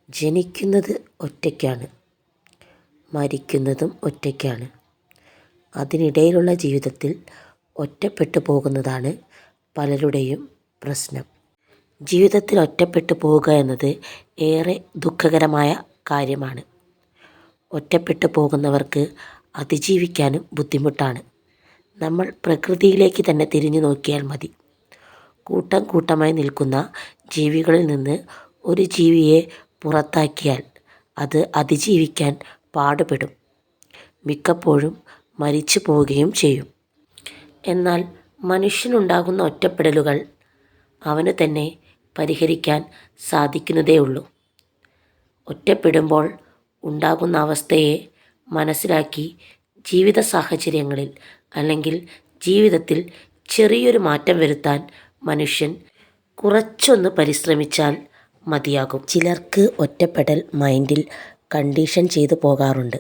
ജനിക്കുന്നത് ഒറ്റയ്ക്കാണ്, മരിക്കുന്നതും ഒറ്റയ്ക്കാണ്. അതിനിടയിലുള്ള ജീവിതത്തിൽ ഒറ്റപ്പെട്ടു പോകുന്നതാണ് പലരുടെയും പ്രശ്നം. ജീവിതത്തിൽ ഒറ്റപ്പെട്ടു പോവുക എന്നത് ഏറെ ദുഃഖകരമായ കാര്യമാണ്. ഒറ്റപ്പെട്ടു പോകുന്നവർക്ക് അതിജീവിക്കാനും ബുദ്ധിമുട്ടാണ്. നമ്മൾ പ്രകൃതിയിലേക്ക് തന്നെ തിരിഞ്ഞു നോക്കിയാൽ മതി. കൂട്ടം കൂട്ടമായി നിൽക്കുന്ന ജീവികളിൽ നിന്ന് ഒരു ജീവിയെ പുറത്താക്കിയാൽ അത് അതിജീവിക്കാൻ പാടുപെടും. മിക്കപ്പോഴും മരിച്ചു പോവുകയും ചെയ്യും. എന്നാൽ മനുഷ്യനുണ്ടാകുന്ന ഒറ്റപ്പെടലുകൾ അവന് തന്നെ പരിഹരിക്കാൻ സാധിക്കുന്നതേയുള്ളൂ. ഒറ്റപ്പെടുമ്പോൾ ഉണ്ടാകുന്ന അവസ്ഥയെ മനസ്സിലാക്കി ജീവിത സാഹചര്യങ്ങളിൽ അല്ലെങ്കിൽ ജീവിതത്തിൽ ചെറിയൊരു മാറ്റം വരുത്താൻ മനുഷ്യൻ കുറച്ചൊന്ന് പരിശ്രമിച്ചാൽ മതിയാകും. ചിലർക്ക് ഒറ്റപ്പെടൽ മൈൻഡിൽ കണ്ടീഷൻ ചെയ്തു പോകാറുണ്ട്.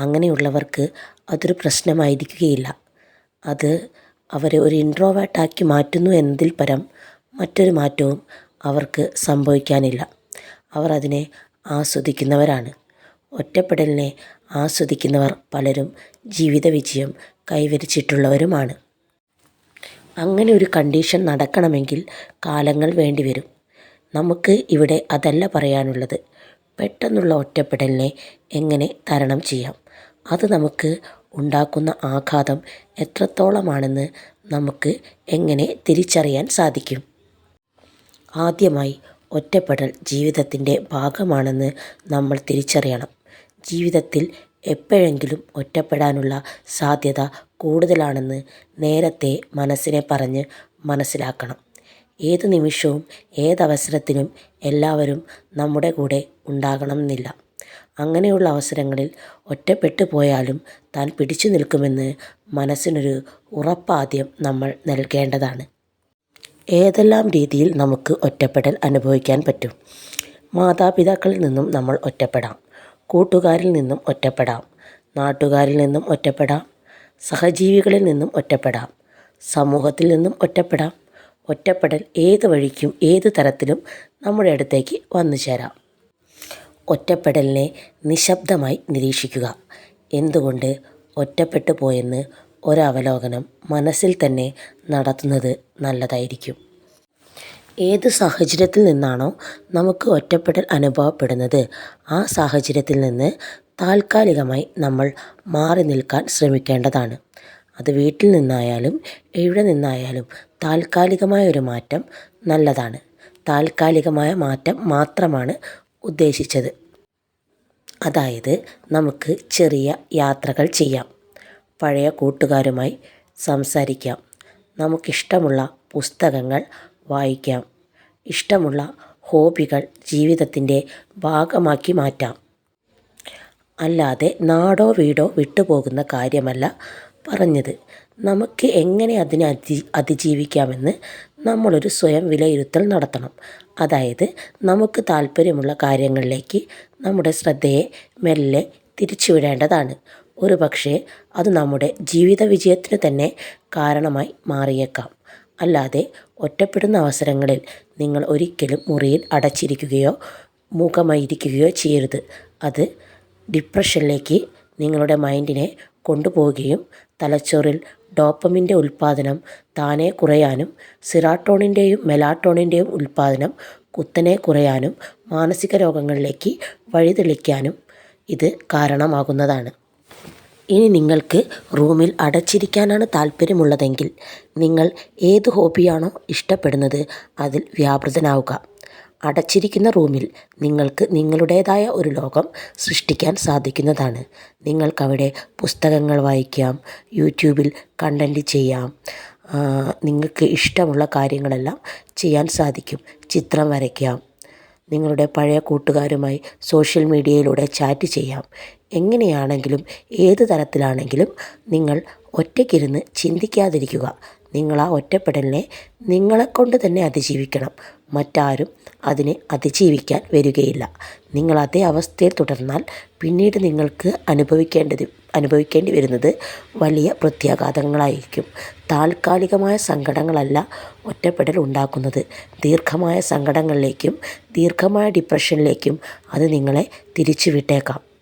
അങ്ങനെയുള്ളവർക്ക് അതൊരു പ്രശ്നമായിരിക്കുകയില്ല. അത് അവരെ ഒരു ഇൻട്രോവേർട്ടാക്കി മാറ്റുന്നു എന്നതിൽ പരം മറ്റൊരു മാറ്റവും അവർക്ക് സംഭവിക്കാനില്ല. അവർ അതിനെ ആസ്വദിക്കുന്നവരാണ്. ഒറ്റപ്പെടലിനെ ആസ്വദിക്കുന്നവർ പലരും ജീവിത വിജയം കൈവരിച്ചിട്ടുള്ളവരുമാണ്. അങ്ങനെ ഒരു കണ്ടീഷൻ നടക്കണമെങ്കിൽ കാലങ്ങൾ വേണ്ടിവരും. നമുക്ക് ഇവിടെ അതല്ല പറയാനുള്ളത്. പെട്ടെന്നുള്ള ഒറ്റപ്പെടലിനെ എങ്ങനെ തരണം ചെയ്യാം, അത് നമുക്ക് ഉണ്ടാക്കുന്ന ആഘാതം എത്രത്തോളമാണെന്ന് നമുക്ക് എങ്ങനെ തിരിച്ചറിയാൻ സാധിക്കും. ആദ്യമായി ഒറ്റപ്പെടൽ ജീവിതത്തിൻ്റെ ഭാഗമാണെന്ന് നമ്മൾ തിരിച്ചറിയണം. ജീവിതത്തിൽ എപ്പോഴെങ്കിലും ഒറ്റപ്പെടാനുള്ള സാധ്യത കൂടുതലാണെന്ന് നേരത്തെ മനസ്സിനെ പറഞ്ഞ് മനസ്സിലാക്കണം. ഏത് നിമിഷവും ഏതവസരത്തിലും എല്ലാവരും നമ്മുടെ കൂടെ ഉണ്ടാകണമെന്നില്ല. അങ്ങനെയുള്ള അവസരങ്ങളിൽ ഒറ്റപ്പെട്ടു പോയാലും താൻ പിടിച്ചു നിൽക്കുമെന്ന് മനസ്സിനൊരു ഉറപ്പാദ്യം നമ്മൾ നൽകേണ്ടതാണ്. ഏതെല്ലാം രീതിയിൽ നമുക്ക് ഒറ്റപ്പെടൽ അനുഭവിക്കാൻ പറ്റും? മാതാപിതാക്കളിൽ നിന്നും നമ്മൾ ഒറ്റപ്പെടാം, കൂട്ടുകാരിൽ നിന്നും ഒറ്റപ്പെടാം, നാട്ടുകാരിൽ നിന്നും ഒറ്റപ്പെടാം, സഹജീവികളിൽ നിന്നും ഒറ്റപ്പെടാം, സമൂഹത്തിൽ നിന്നും ഒറ്റപ്പെടാം. ഒറ്റപ്പെടൽ ഏത് വഴിക്കും ഏത് തരത്തിലും നമ്മുടെ അടുത്തേക്ക് വന്നു ചേരാം. ഒറ്റപ്പെടലിനെ നിശബ്ദമായി നിരീക്ഷിക്കുക. എന്തുകൊണ്ട് ഒറ്റപ്പെട്ടു പോയെന്ന് ഒരവലോകനം മനസ്സിൽ തന്നെ നടത്തുന്നത് നല്ലതായിരിക്കും. ഏത് സാഹചര്യത്തിൽ നിന്നാണോ നമുക്ക് ഒറ്റപ്പെടൽ അനുഭവപ്പെടുന്നത്, ആ സാഹചര്യത്തിൽ നിന്ന് താൽക്കാലികമായി നമ്മൾ മാറി നിൽക്കാൻ ശ്രമിക്കേണ്ടതാണ്. അത് വീട്ടിൽ നിന്നായാലും എവിടെ നിന്നായാലും താൽക്കാലികമായ ഒരു മാറ്റം നല്ലതാണ്. താൽക്കാലികമായ മാറ്റം മാത്രമാണ് ഉദ്ദേശിച്ചത്. അതായത് നമുക്ക് ചെറിയ യാത്രകൾ ചെയ്യാം, പഴയ കൂട്ടുകാരുമായി സംസാരിക്കാം, നമുക്കിഷ്ടമുള്ള പുസ്തകങ്ങൾ വായിക്കാം, ഇഷ്ടമുള്ള ഹോബികൾ ജീവിതത്തിൻ്റെ ഭാഗമാക്കി മാറ്റാം. അല്ലാതെ നാടോ വീടോ വിട്ടുപോകുന്ന കാര്യമല്ല പറഞ്ഞത്. നമുക്ക് എങ്ങനെ അതിനെ അതിജീവിക്കാമെന്ന് നമ്മളൊരു സ്വയം വിലയിരുത്തൽ നടത്തണം. അതായത് നമുക്ക് താല്പര്യമുള്ള കാര്യങ്ങളിലേക്ക് നമ്മുടെ ശ്രദ്ധയെ മെല്ലെ തിരിച്ചുവിടേണ്ടതാണ്. ഒരു പക്ഷേ അത് നമ്മുടെ ജീവിത വിജയത്തിന് തന്നെ കാരണമായി മാറിയേക്കാം. അല്ലാതെ ഒറ്റപ്പെടുന്ന അവസരങ്ങളിൽ നിങ്ങൾ ഒരിക്കലും മുറിയിൽ അടച്ചിരിക്കുകയോ മൂകമായിരിക്കുകയോ ചെയ്യരുത്. അത് ഡിപ്രഷനിലേക്ക് നിങ്ങളുടെ മൈൻഡിനെ കൊണ്ടുപോവുകയും തലച്ചോറിൽ ഡോപ്പമിൻ്റെ ഉൽപ്പാദനം താനെ കുറയാനും സിറാട്ടോണിൻ്റെയും മെലാട്ടോണിൻ്റെയും ഉൽപ്പാദനം കുത്തനെ കുറയാനും മാനസിക രോഗങ്ങളിലേക്ക് വഴിതെളിക്കാനും ഇത് കാരണമാകുന്നതാണ്. ഇനി നിങ്ങൾക്ക് റൂമിൽ അടച്ചിരിക്കാനാണ് താല്പര്യമുള്ളതെങ്കിൽ നിങ്ങൾ ഏത് ഹോബിയാണോ ഇഷ്ടപ്പെടുന്നത് അതിൽ വ്യാപൃതനാവുക. അടച്ചിരിക്കുന്ന റൂമിൽ നിങ്ങൾക്ക് നിങ്ങളുടേതായ ഒരു ലോകം സൃഷ്ടിക്കാൻ സാധിക്കുന്നതാണ്. നിങ്ങൾക്കവിടെ പുസ്തകങ്ങൾ വായിക്കാം, യൂട്യൂബിൽ കണ്ടൻറ്റ് ചെയ്യാം, നിങ്ങൾക്ക് ഇഷ്ടമുള്ള കാര്യങ്ങളെല്ലാം ചെയ്യാൻ സാധിക്കും. ചിത്രം വരയ്ക്കാം, നിങ്ങളുടെ പഴയ കൂട്ടുകാരുമായി സോഷ്യൽ മീഡിയയിലൂടെ ചാറ്റ് ചെയ്യാം. എങ്ങനെയാണെങ്കിലും ഏത് തരത്തിലാണെങ്കിലും നിങ്ങൾ ഒറ്റയ്ക്കിരുന്ന് ചിന്തിക്കാതിരിക്കുക. നിങ്ങൾ ആ ഒറ്റപ്പെടലിനെ നിങ്ങളെക്കൊണ്ട് തന്നെ അതിജീവിക്കണം. മറ്റാരും അതിനെ അതിജീവിക്കാൻ വരികയില്ല. നിങ്ങൾ അതേ അവസ്ഥയിൽ തുടർന്നാൽ പിന്നീട് നിങ്ങൾക്ക് അനുഭവിക്കേണ്ടി വരുന്നത് വലിയ പ്രത്യാഘാതങ്ങളായിരിക്കും. താൽക്കാലികമായ സങ്കടങ്ങളല്ല ഒറ്റപ്പെടൽ ഉണ്ടാക്കുന്നത്. ദീർഘമായ സങ്കടങ്ങളിലേക്കും ദീർഘമായ ഡിപ്രഷനിലേക്കും അത് നിങ്ങളെ തിരിച്ചു വിട്ടേക്കാം.